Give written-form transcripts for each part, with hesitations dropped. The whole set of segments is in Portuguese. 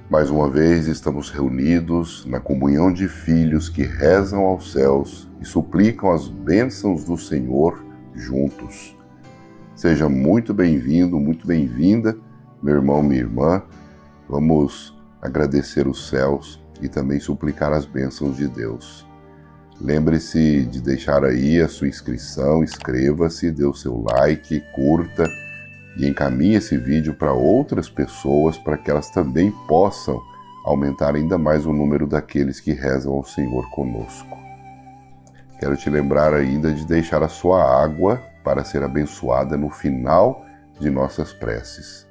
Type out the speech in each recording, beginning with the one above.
Mais uma vez estamos reunidos na comunhão de filhos que rezam aos céus e suplicam as bênçãos do Senhor juntos. Seja muito bem-vindo, muito bem-vinda, meu irmão, minha irmã. Vamos agradecer os céus e também suplicar as bênçãos de Deus. Lembre-se de deixar aí a sua inscrição, inscreva-se, dê o seu like, curta e encaminhe esse vídeo para outras pessoas para que elas também possam aumentar ainda mais o número daqueles que rezam ao Senhor conosco. Quero te lembrar ainda de deixar a sua água para ser abençoada no final de nossas preces.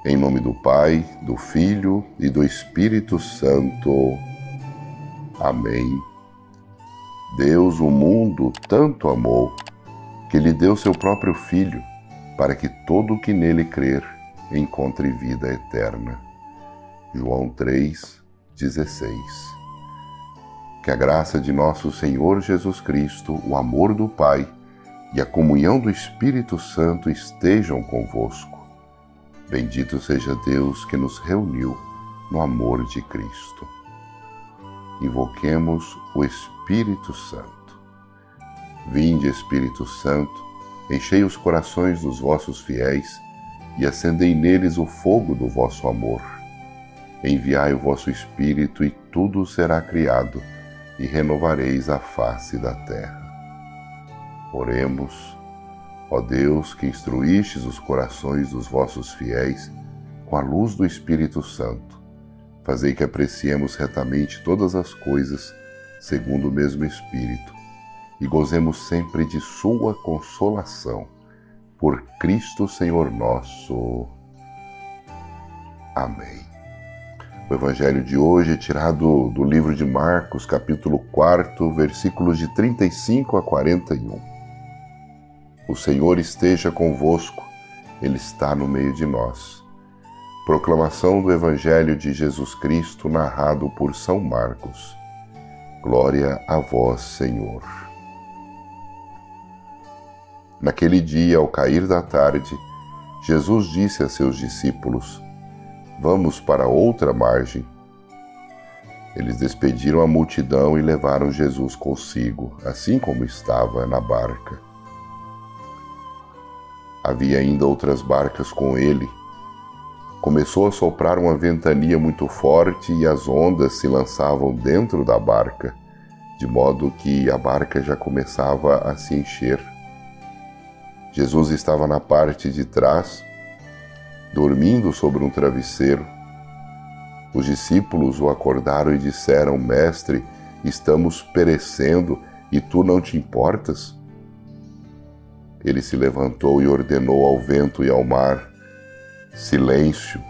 Em nome do Pai, do Filho e do Espírito Santo. Amém. Deus o mundo tanto amou, que lhe deu seu próprio Filho, para que todo o que nele crer encontre vida eterna. João 3,16. Que a graça de nosso Senhor Jesus Cristo, o amor do Pai e a comunhão do Espírito Santo estejam convosco. Bendito seja Deus que nos reuniu no amor de Cristo. Invoquemos o Espírito Santo. Vinde, Espírito Santo, enchei os corações dos vossos fiéis e acendei neles o fogo do vosso amor. Enviai o vosso Espírito e tudo será criado, e renovareis a face da terra. Oremos. Ó Deus, que instruístes os corações dos vossos fiéis com a luz do Espírito Santo, fazei que apreciemos retamente todas as coisas segundo o mesmo Espírito, e gozemos sempre de sua consolação. Por Cristo Senhor nosso. Amém. O Evangelho de hoje é tirado do livro de Marcos, capítulo 4, versículos de 35 a 41. O Senhor esteja convosco, Ele está no meio de nós. Proclamação do Evangelho de Jesus Cristo, narrado por São Marcos. Glória a vós, Senhor. Naquele dia, ao cair da tarde, Jesus disse a seus discípulos: Vamos para outra margem. Eles despediram a multidão e levaram Jesus consigo, assim como estava na barca. Havia ainda outras barcas com ele. Começou a soprar uma ventania muito forte e as ondas se lançavam dentro da barca, de modo que a barca já começava a se encher. Jesus estava na parte de trás, dormindo sobre um travesseiro. Os discípulos o acordaram e disseram: Mestre, estamos perecendo e tu não te importas? Ele se levantou e ordenou ao vento e ao mar: Silêncio,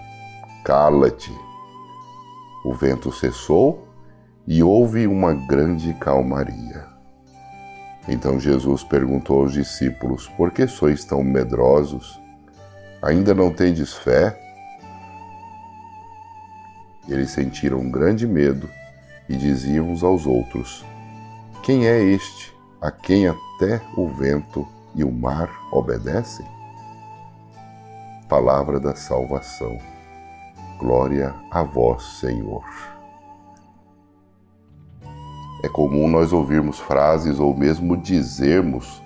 cala-te. O vento cessou e houve uma grande calmaria. Então Jesus perguntou aos discípulos: Por que sois tão medrosos? Ainda não tendes fé? Eles sentiram um grande medo e diziam uns aos outros: Quem é este, a quem até o vento e o mar obedecem? Palavra da salvação. Glória a vós, Senhor. É comum nós ouvirmos frases ou mesmo dizermos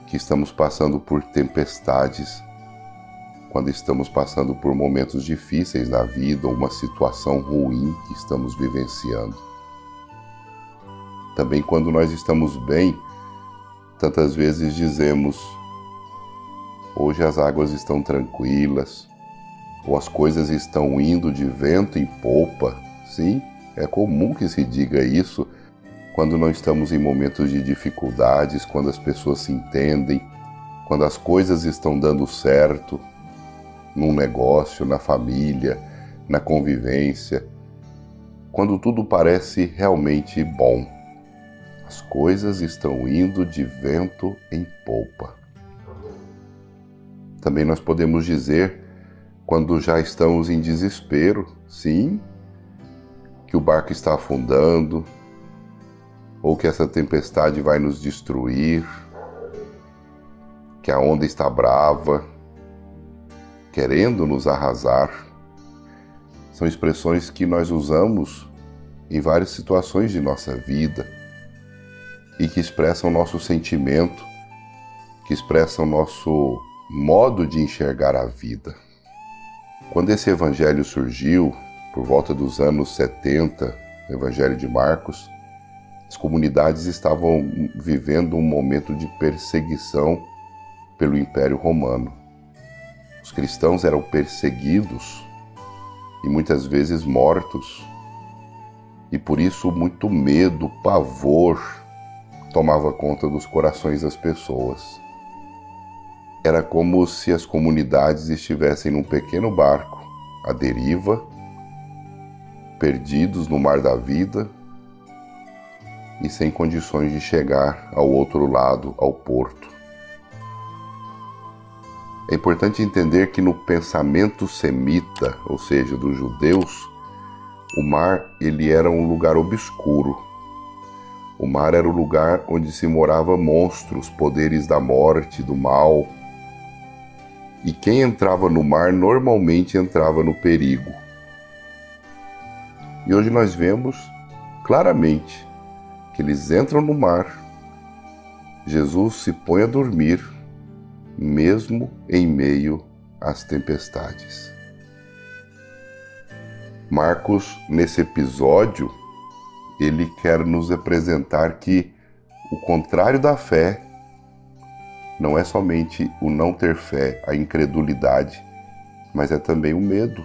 que estamos passando por tempestades, quando estamos passando por momentos difíceis na vida ou uma situação ruim que estamos vivenciando. Também quando nós estamos bem, tantas vezes dizemos: hoje as águas estão tranquilas, ou as coisas estão indo de vento em popa. Sim, é comum que se diga isso quando não estamos em momentos de dificuldades, quando as pessoas se entendem, quando as coisas estão dando certo, num negócio, na família, na convivência, quando tudo parece realmente bom. As coisas estão indo de vento em popa. Também nós podemos dizer, quando já estamos em desespero, sim, que o barco está afundando, ou que essa tempestade vai nos destruir, que a onda está brava, querendo nos arrasar. São expressões que nós usamos em várias situações de nossa vida e que expressam nosso sentimento, que expressam nosso modo de enxergar a vida. Quando esse evangelho surgiu, por volta dos anos 70, o Evangelho de Marcos, as comunidades estavam vivendo um momento de perseguição pelo Império Romano. Os cristãos eram perseguidos e muitas vezes mortos, e por isso muito medo, pavor tomava conta dos corações das pessoas. Era como se as comunidades estivessem num pequeno barco, à deriva, perdidos no mar da vida e sem condições de chegar ao outro lado, ao porto. É importante entender que no pensamento semita, ou seja, dos judeus, o mar ele era um lugar obscuro. O mar era o lugar onde se morava monstros, poderes da morte, do mal. E quem entrava no mar normalmente entrava no perigo. E hoje nós vemos claramente que eles entram no mar, Jesus se põe a dormir, mesmo em meio às tempestades. Marcos, nesse episódio, ele quer nos apresentar que o contrário da fé não é somente o não ter fé, a incredulidade, mas é também o medo.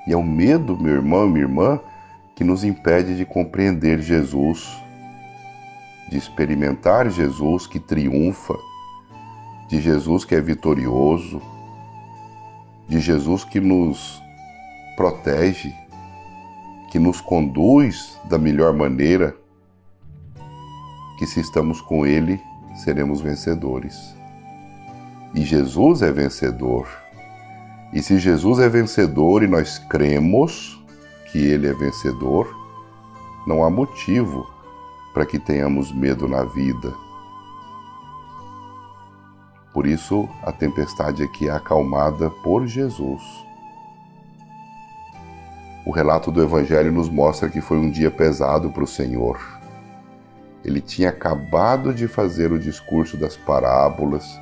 E é o medo, meu irmão e minha irmã, que nos impede de compreender Jesus, de experimentar Jesus que triunfa, de Jesus que é vitorioso, de Jesus que nos protege, que nos conduz da melhor maneira, que se estamos com Ele, seremos vencedores. E Jesus é vencedor. E se Jesus é vencedor e nós cremos que Ele é vencedor, não há motivo para que tenhamos medo na vida. Por isso, a tempestade aqui é acalmada por Jesus. O relato do Evangelho nos mostra que foi um dia pesado para o Senhor. Ele tinha acabado de fazer o discurso das parábolas.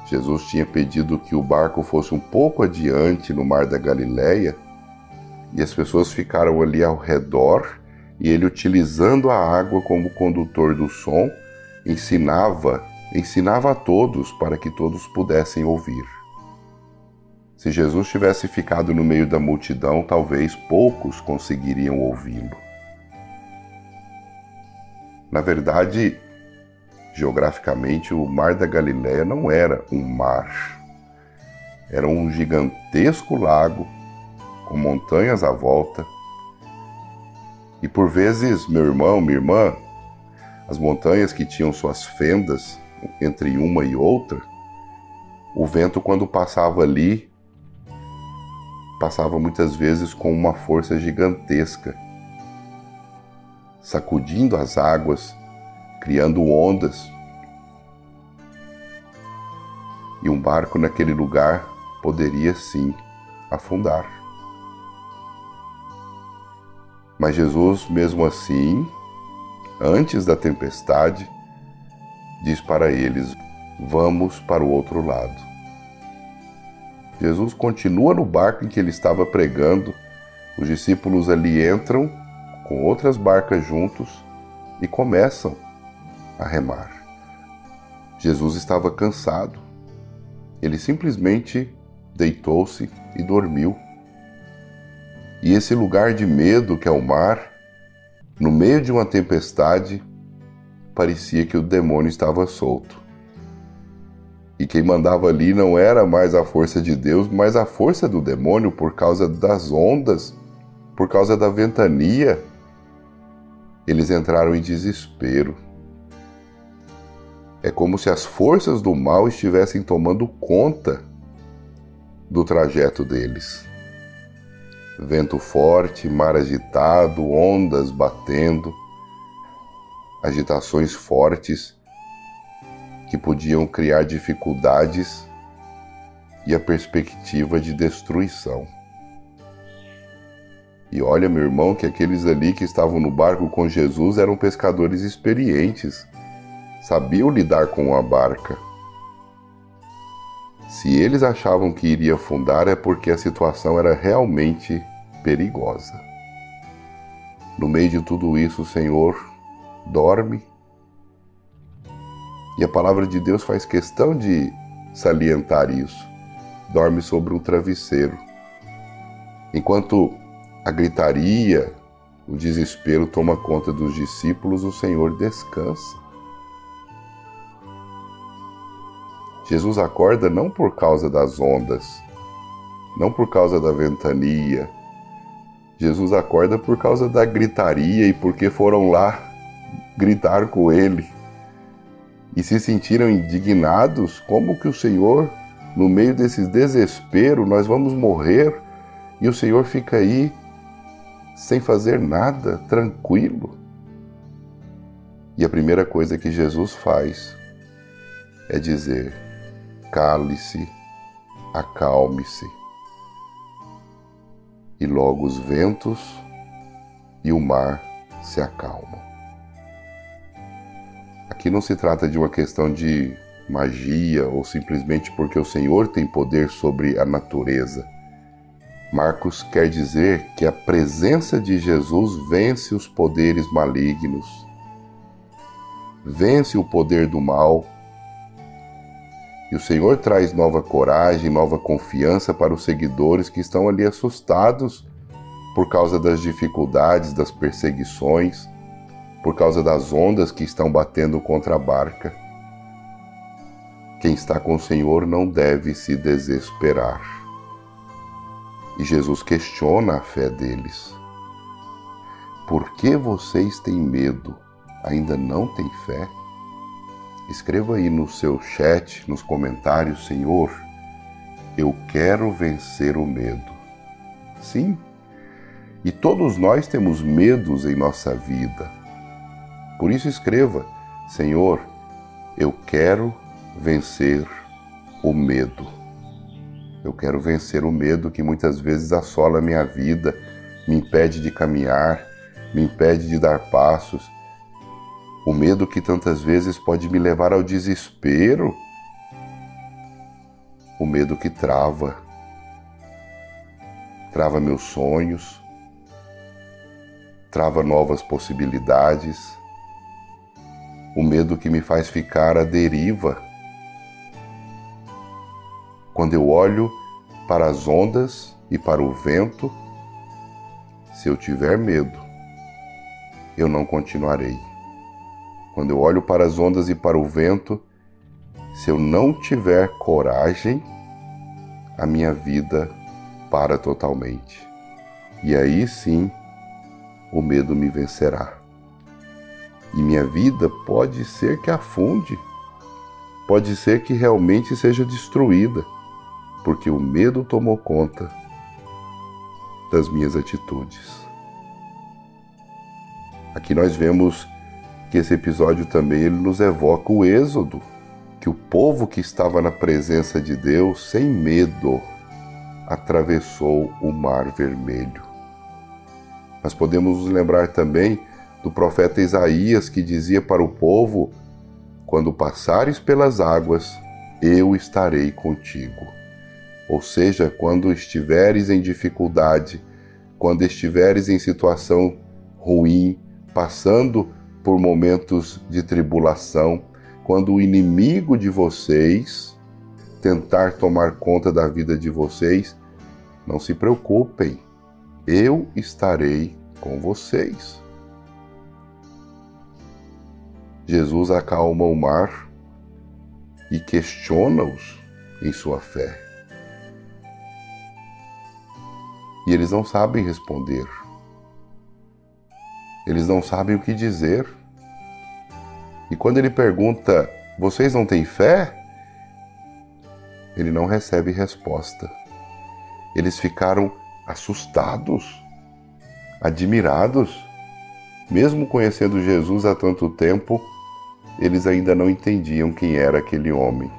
Jesus tinha pedido que o barco fosse um pouco adiante no mar da Galileia, e as pessoas ficaram ali ao redor, e ele, utilizando a água como condutor do som, ensinava a todos para que todos pudessem ouvir. Se Jesus tivesse ficado no meio da multidão, talvez poucos conseguiriam ouvi-lo. Na verdade, geograficamente, o Mar da Galileia não era um mar. Era um gigantesco lago, com montanhas à volta. E por vezes, meu irmão, minha irmã, as montanhas que tinham suas fendas entre uma e outra, o vento, quando passava ali, passava muitas vezes com uma força gigantesca, sacudindo as águas, criando ondas. E um barco naquele lugar poderia sim afundar. Mas Jesus, mesmo assim, antes da tempestade, diz para eles: vamos para o outro lado. Jesus continua no barco em que ele estava pregando, os discípulos ali entram com outras barcas juntos e começam a remar. Jesus estava cansado. Ele simplesmente deitou-se e dormiu. E esse lugar de medo que é o mar, no meio de uma tempestade, parecia que o demônio estava solto. E quem mandava ali não era mais a força de Deus, mas a força do demônio, por causa das ondas, por causa da ventania. Eles entraram em desespero. É como se as forças do mal estivessem tomando conta do trajeto deles. Vento forte, mar agitado, ondas batendo, agitações fortes que podiam criar dificuldades e a perspectiva de destruição. E olha, meu irmão, que aqueles ali que estavam no barco com Jesus eram pescadores experientes, sabiam lidar com a barca. Se eles achavam que iria afundar é porque a situação era realmente perigosa. No meio de tudo isso, o Senhor dorme. E a palavra de Deus faz questão de salientar isso. Dorme sobre um travesseiro. Enquanto a gritaria, o desespero toma conta dos discípulos, o Senhor descansa. Jesus acorda não por causa das ondas, não por causa da ventania. Jesus acorda por causa da gritaria e porque foram lá gritar com ele e se sentiram indignados. Como que o Senhor, no meio desse desespero, nós vamos morrer e o Senhor fica aí sem fazer nada, tranquilo? E a primeira coisa que Jesus faz é dizer: cale-se, acalme-se. E logo os ventos e o mar se acalmam. Aqui não se trata de uma questão de magia ou simplesmente porque o Senhor tem poder sobre a natureza. Marcos quer dizer que a presença de Jesus vence os poderes malignos, vence o poder do mal. E o Senhor traz nova coragem, nova confiança para os seguidores que estão ali assustados por causa das dificuldades, das perseguições, por causa das ondas que estão batendo contra a barca. Quem está com o Senhor não deve se desesperar. E Jesus questiona a fé deles. Por que vocês têm medo? Ainda não têm fé? Escreva aí no seu chat, nos comentários: Senhor, eu quero vencer o medo. Sim, e todos nós temos medos em nossa vida. Por isso escreva: Senhor, eu quero vencer o medo. Eu quero vencer o medo que muitas vezes assola a minha vida, me impede de caminhar, me impede de dar passos. O medo que tantas vezes pode me levar ao desespero. O medo que trava meus sonhos, trava novas possibilidades. O medo que me faz ficar à deriva. Quando eu olho para as ondas e para o vento, se eu tiver medo, eu não continuarei. Quando eu olho para as ondas e para o vento, se eu não tiver coragem, a minha vida para totalmente. E aí sim, o medo me vencerá. E minha vida pode ser que afunde, pode ser que realmente seja destruída, porque o medo tomou conta das minhas atitudes. Aqui nós vemos que esse episódio também ele nos evoca o Êxodo, que o povo que estava na presença de Deus, sem medo, atravessou o Mar Vermelho. Nós podemos nos lembrar também do profeta Isaías, que dizia para o povo: quando passares pelas águas, eu estarei contigo. Ou seja, quando estiveres em dificuldade, quando estiveres em situação ruim, passando por momentos de tribulação, quando o inimigo de vocês tentar tomar conta da vida de vocês, não se preocupem, eu estarei com vocês. Jesus acalma o mar e questiona-os em sua fé. E eles não sabem responder. Eles não sabem o que dizer. E quando ele pergunta: vocês não têm fé? Ele não recebe resposta. Eles ficaram assustados, admirados. Mesmo conhecendo Jesus há tanto tempo, eles ainda não entendiam quem era aquele homem.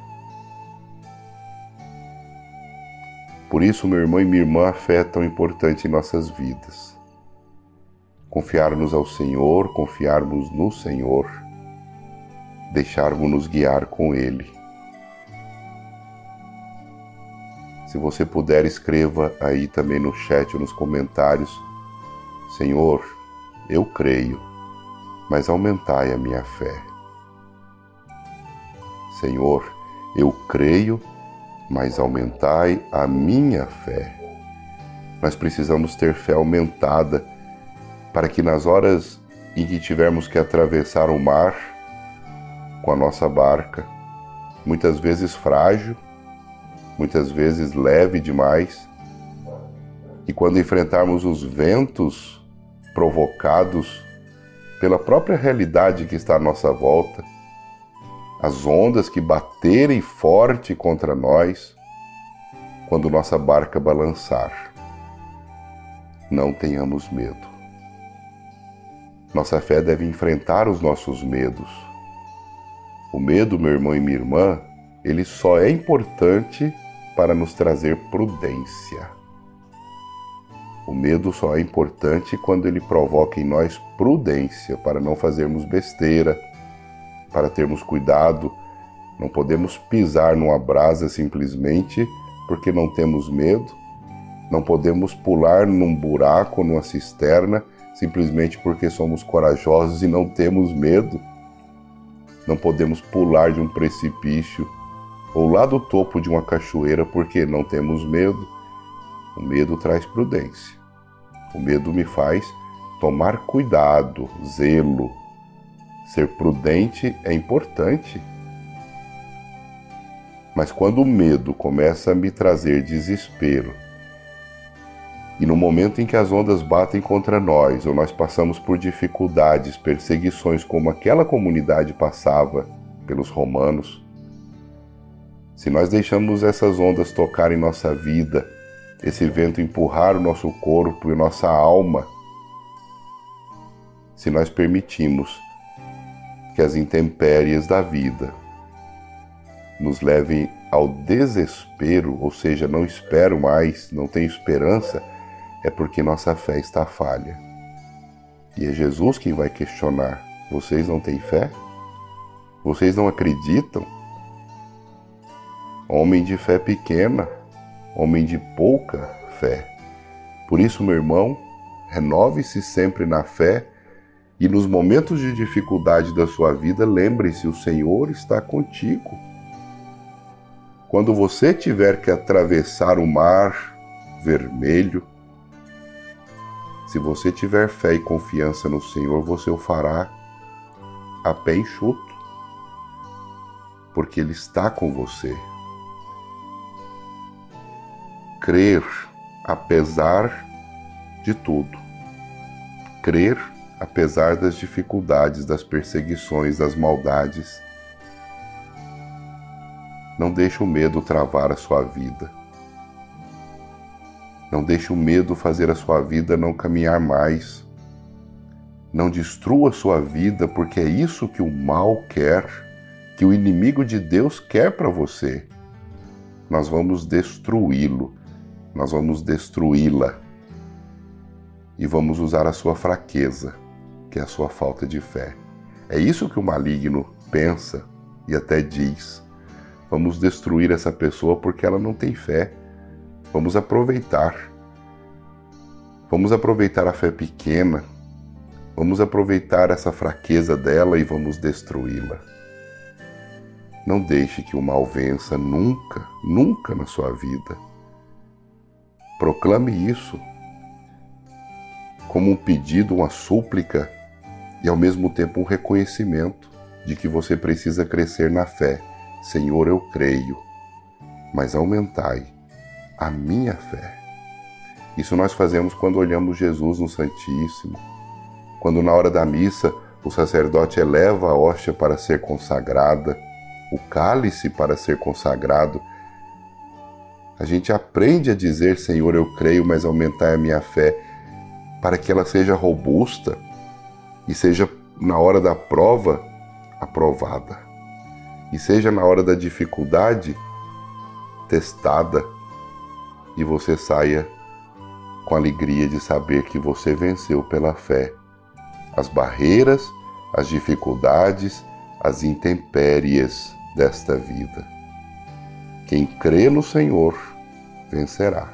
Por isso, meu irmão e minha irmã, a fé é tão importante em nossas vidas. confiarmos ao Senhor, confiarmos no Senhor, deixarmos-nos guiar com Ele. Se você puder, escreva aí também no chat ou nos comentários: Senhor, eu creio, mas aumentai a minha fé. Senhor, eu creio, mas aumentai a minha fé. Nós precisamos ter fé aumentada para que nas horas em que tivermos que atravessar o mar com a nossa barca, muitas vezes frágil, muitas vezes leve demais, e quando enfrentarmos os ventos provocados pela própria realidade que está à nossa volta, as ondas que baterem forte contra nós, quando nossa barca balançar, não tenhamos medo. Nossa fé deve enfrentar os nossos medos. O medo, meu irmão e minha irmã, ele só é importante para nos trazer prudência. O medo só é importante quando ele provoca em nós prudência, para não fazermos besteira, para termos cuidado. Não podemos pisar numa brasa simplesmente porque não temos medo. Não podemos pular num buraco, numa cisterna, simplesmente porque somos corajosos e não temos medo. Não podemos pular de um precipício ou lá do topo de uma cachoeira porque não temos medo. O medo traz prudência. O medo me faz tomar cuidado, zelo. Ser prudente é importante. Mas quando o medo começa a me trazer desespero, e no momento em que as ondas batem contra nós, ou nós passamos por dificuldades, perseguições como aquela comunidade passava pelos romanos, se nós deixamos essas ondas tocarem nossa vida, esse vento empurrar o nosso corpo e nossa alma, se nós permitimos que as intempéries da vida nos levem ao desespero, ou seja, não espero mais, não tenho esperança, é porque nossa fé está falha. E é Jesus quem vai questionar: vocês não têm fé? Vocês não acreditam? Homem de fé pequena, homem de pouca fé. Por isso, meu irmão, renove-se sempre na fé e nos momentos de dificuldade da sua vida, lembre-se, o Senhor está contigo. Quando você tiver que atravessar o mar vermelho, se você tiver fé e confiança no Senhor, você o fará a pé enxuto, porque Ele está com você. Crer apesar de tudo. Crer apesar das dificuldades, das perseguições, das maldades. Não deixe o medo travar a sua vida. Não deixe o medo fazer a sua vida não caminhar mais. Não destrua a sua vida, porque é isso que o mal quer, que o inimigo de Deus quer para você. Nós vamos destruí-lo, nós vamos destruí-la. E vamos usar a sua fraqueza, que é a sua falta de fé. É isso que o maligno pensa e até diz. Vamos destruir essa pessoa porque ela não tem fé. Vamos aproveitar. Vamos aproveitar a fé pequena. Vamos aproveitar essa fraqueza dela e vamos destruí-la. Não deixe que o mal vença nunca, nunca na sua vida. Proclame isso como um pedido, uma súplica e ao mesmo tempo um reconhecimento de que você precisa crescer na fé. Senhor, eu creio, mas aumentai a minha fé. Isso nós fazemos quando olhamos Jesus no Santíssimo, quando na hora da missa o sacerdote eleva a hóstia para ser consagrada, o cálice para ser consagrado. A gente aprende a dizer, Senhor, eu creio, mas aumentai a minha fé, para que ela seja robusta e seja na hora da prova aprovada. E seja na hora da dificuldade testada e você saia com alegria de saber que você venceu pela fé as barreiras, as dificuldades, as intempéries desta vida. Quem crê no Senhor vencerá.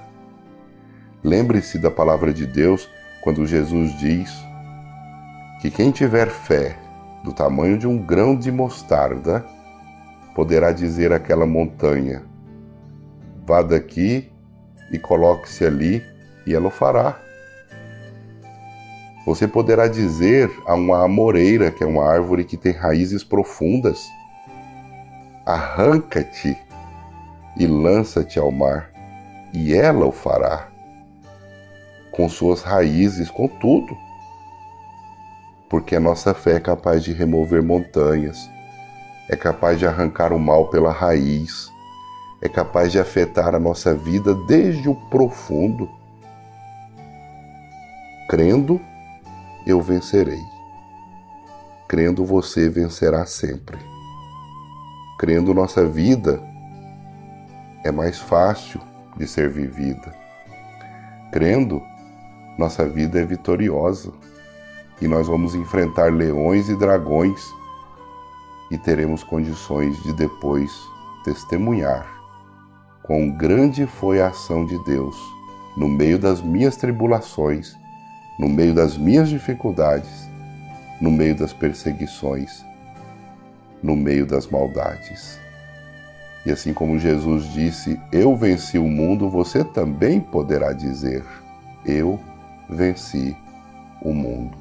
Lembre-se da palavra de Deus quando Jesus diz que quem tiver fé do tamanho de um grão de mostarda poderá dizer àquela montanha: vá daqui e coloque-se ali, e ela o fará. Você poderá dizer a uma amoreira, que é uma árvore que tem raízes profundas: arranca-te e lança-te ao mar, e ela o fará, com suas raízes, com tudo. Porque a nossa fé é capaz de remover montanhas, é capaz de arrancar o mal pela raiz, é capaz de afetar a nossa vida desde o profundo. Crendo, eu vencerei. Crendo, você vencerá sempre. Crendo, nossa vida é mais fácil de ser vivida. Crendo, nossa vida é vitoriosa e nós vamos enfrentar leões e dragões e teremos condições de depois testemunhar quão grande foi a ação de Deus no meio das minhas tribulações, no meio das minhas dificuldades, no meio das perseguições, no meio das maldades. E assim como Jesus disse: eu venci o mundo, você também poderá dizer: eu venci o mundo.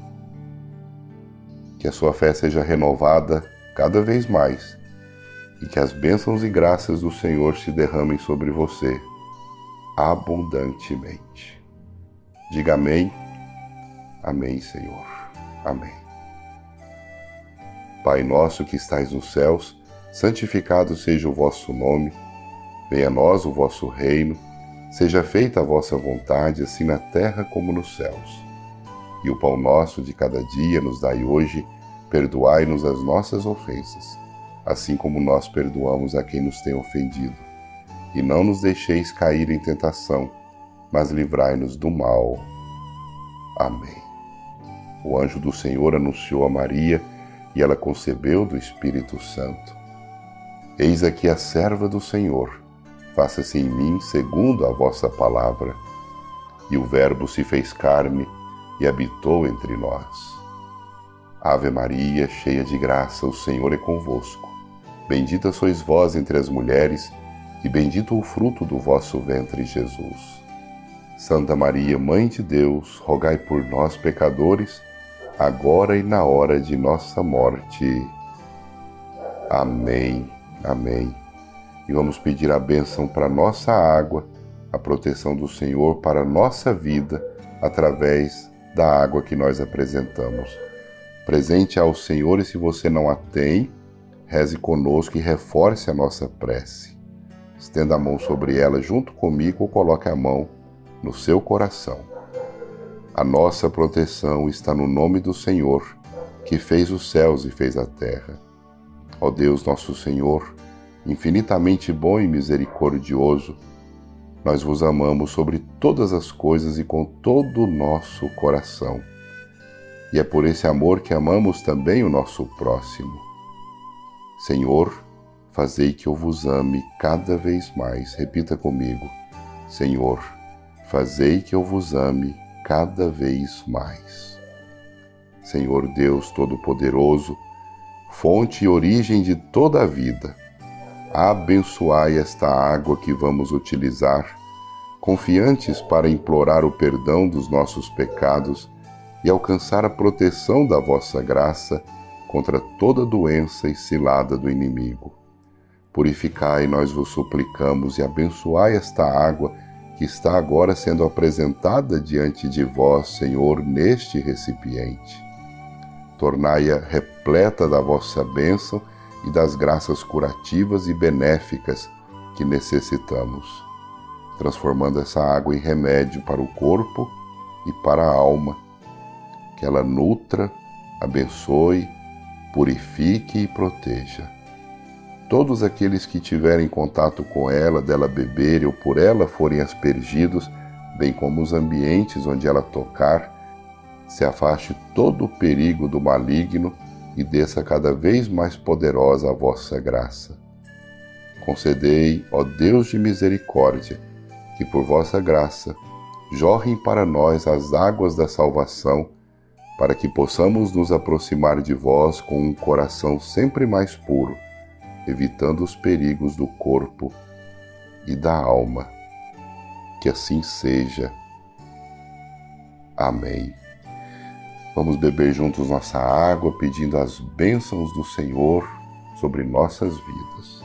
Que a sua fé seja renovada cada vez mais e que as bênçãos e graças do Senhor se derramem sobre você abundantemente. Diga amém. Amém, Senhor. Amém. Pai nosso que estais nos céus, santificado seja o vosso nome. Venha a nós o vosso reino. Seja feita a vossa vontade, assim na terra como nos céus. E o pão nosso de cada dia nos dai hoje. Perdoai-nos as nossas ofensas, assim como nós perdoamos a quem nos tem ofendido. E não nos deixeis cair em tentação, mas livrai-nos do mal. Amém. O anjo do Senhor anunciou a Maria, e ela concebeu do Espírito Santo. Eis aqui a serva do Senhor, faça-se em mim segundo a vossa palavra. E o Verbo se fez carne e habitou entre nós. Ave Maria, cheia de graça, o Senhor é convosco. Bendita sois vós entre as mulheres, e bendito o fruto do vosso ventre, Jesus. Santa Maria, Mãe de Deus, rogai por nós, pecadores, agora e na hora de nossa morte. Amém. Amém. E vamos pedir a bênção para nossa água, a proteção do Senhor para a nossa vida, através da água que nós apresentamos. Presente ao Senhor, e se você não a tem, reze conosco e reforce a nossa prece. Estenda a mão sobre ela junto comigo ou coloque a mão no seu coração. A nossa proteção está no nome do Senhor, que fez os céus e fez a terra. Ó Deus nosso Senhor, infinitamente bom e misericordioso, nós vos amamos sobre todas as coisas e com todo o nosso coração. E é por esse amor que amamos também o nosso próximo. Senhor, fazei que eu vos ame cada vez mais. Repita comigo. Senhor, fazei que eu vos ame cada vez mais. Senhor Deus Todo-Poderoso, fonte e origem de toda a vida, abençoai esta água que vamos utilizar, confiantes para implorar o perdão dos nossos pecados e alcançar a proteção da vossa graça contra toda doença e cilada do inimigo. Purificai, nós vos suplicamos, e abençoai esta água que está agora sendo apresentada diante de vós, Senhor, neste recipiente. Tornai-a repleta da vossa bênção e das graças curativas e benéficas que necessitamos, transformando essa água em remédio para o corpo e para a alma, que ela nutra, abençoe, purifique e proteja. Todos aqueles que tiverem contato com ela, dela beberem ou por ela forem aspergidos, bem como os ambientes onde ela tocar, se afaste todo o perigo do maligno e desça cada vez mais poderosa a vossa graça. Concedei, ó Deus de misericórdia, que por vossa graça jorrem para nós as águas da salvação, para que possamos nos aproximar de vós com um coração sempre mais puro, evitando os perigos do corpo e da alma. Que assim seja. Amém. Vamos beber juntos nossa água, pedindo as bênçãos do Senhor sobre nossas vidas.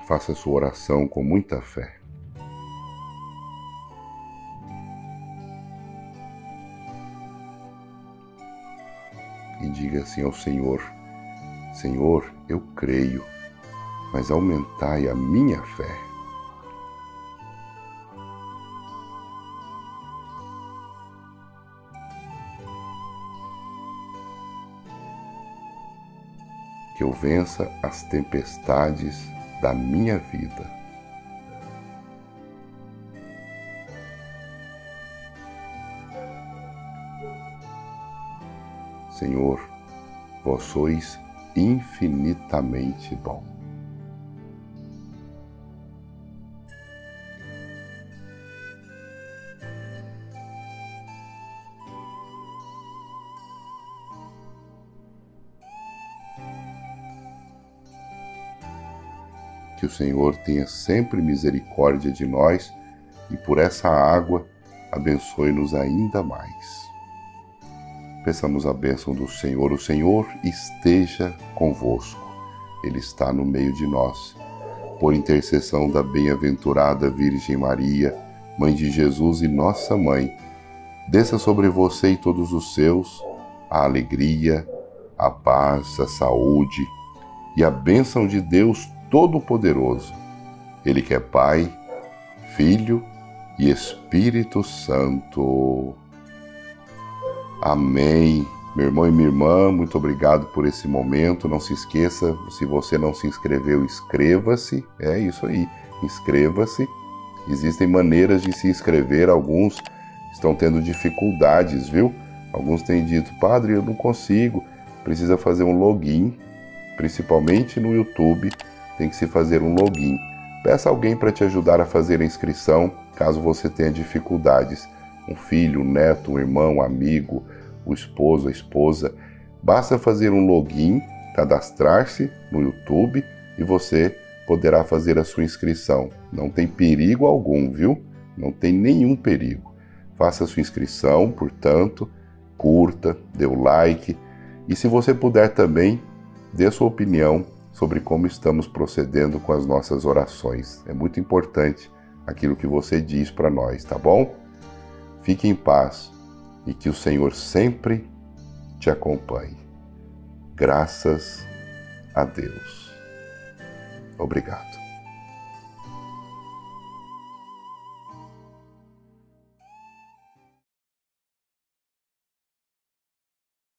Faça sua oração com muita fé. E diga assim ao Senhor: Senhor, eu creio, mas aumentai a minha fé. Que eu vença as tempestades da minha vida. Senhor, vós sois infinitamente bom. Que o Senhor tenha sempre misericórdia de nós e por essa água abençoe-nos ainda mais. Peçamos a bênção do Senhor. O Senhor esteja convosco. Ele está no meio de nós. Por intercessão da bem-aventurada Virgem Maria, Mãe de Jesus e Nossa Mãe, desça sobre você e todos os seus a alegria, a paz, a saúde e a bênção de Deus Todo-Poderoso. Ele que é Pai, Filho e Espírito Santo. Amém. Meu irmão e minha irmã, muito obrigado por esse momento. Não se esqueça, se você não se inscreveu, inscreva-se. É isso aí, inscreva-se. Existem maneiras de se inscrever, alguns estão tendo dificuldades, viu? Alguns têm dito: padre, eu não consigo, precisa fazer um login, principalmente no YouTube, tem que se fazer um login. Peça alguém para te ajudar a fazer a inscrição, caso você tenha dificuldades. Um filho, um neto, um irmão, um amigo, o esposo, a esposa. Basta fazer um login, cadastrar-se no YouTube e você poderá fazer a sua inscrição. Não tem perigo algum, viu? Não tem nenhum perigo. Faça a sua inscrição, portanto, curta, dê o like e, se você puder também, dê sua opinião sobre como estamos procedendo com as nossas orações. É muito importante aquilo que você diz para nós, tá bom? Fique em paz e que o Senhor sempre te acompanhe. Graças a Deus. Obrigado.